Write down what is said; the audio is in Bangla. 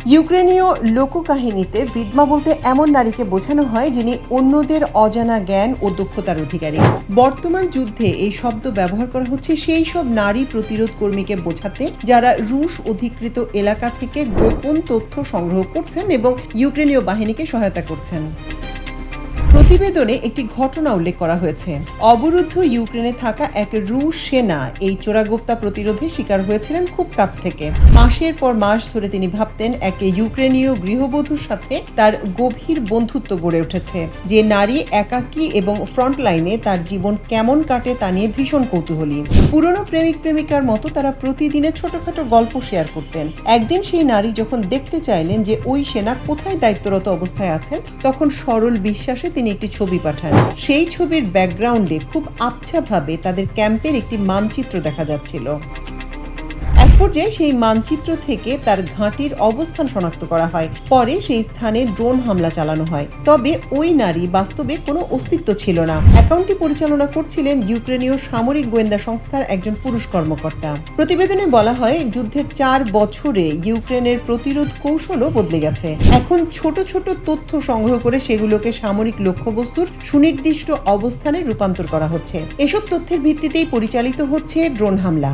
ইউক্রেনীয় লোককাহিনীতে ভিডমা বলতে এমন নারীকে বোঝানো হয় যিনি অন্যদের অজানা জ্ঞান ও দক্ষতার অধিকারী। বর্তমান যুদ্ধে এই শব্দ ব্যবহার করা হচ্ছে সেই সব নারী প্রতিরোধ কর্মীকে বোঝাতে যারা রুশ অধিকৃত এলাকা থেকে গোপন তথ্য সংগ্রহ করছেন এবং ইউক্রেনীয় বাহিনীকে সহায়তা করছেন। প্রতিবেদনে একটি ঘটনা উল্লেখ করা হয়েছে। অবরুদ্ধ ইউক্রেনে থাকা এক রুশ সেনা এই চোরাগোপ্তা প্রতিরোধে শিকার হয়েছিলেন খুব কাছ থেকে। মাসের পর মাস ধরে তিনি ভাবতেন এক ইউক্রেনীয় গৃহবধূর সাথে তার গভীর বন্ধুত্ব গড়ে উঠেছে, যে নারী একাকী এবং ফ্রন্ট লাইনে তার জীবন কেমন কাটে তা নিয়ে ভীষণ কৌতূহলী। পুরনো প্রেমিক প্রেমিকার মতো তারা প্রতিদিনের ছোটখাটো গল্প শেয়ার করতেন। একদিন সেই নারী যখন দেখতে চাইলেন যে ওই সেনা কোথায় দায়িত্বরত অবস্থায় আছেন, তখন সরল বিশ্বাসে তিনি একটি ছবি পাঠান। সেই ছবির ব্যাকগ্রাউন্ডে খুব আবছাভাবে তাদের ক্যাম্পের একটি মানচিত্র দেখা যাচ্ছিল। এক পর্যায়ে সেই মানচিত্র থেকে তার ঘাঁটির অবস্থান শনাক্ত করা হয়। পরে সেই স্থানে ড্রোন হামলা চালানো হয়। তবে ওই নারী বাস্তবে কোনো অস্তিত্ব ছিল না। অ্যাকাউন্টটি পরিচালনা করছিলেন ইউক্রেনীয় সামরিক গোয়েন্দা সংস্থার একজন পুরুষ কর্মকর্তা। প্রতিবেদনে বলা হয়, যুদ্ধের 4 বছরে ইউক্রেনের প্রতিরোধ কৌশলও বদলে গেছে। এখন ছোট ছোট তথ্য সংগ্রহ করে সেগুলোকে সামরিক লক্ষ্যবস্তুর সুনির্দিষ্ট অবস্থানে রূপান্তর করা হচ্ছে। এসব তথ্যের ভিত্তিতেই পরিচালিত হচ্ছে ড্রোন হামলা।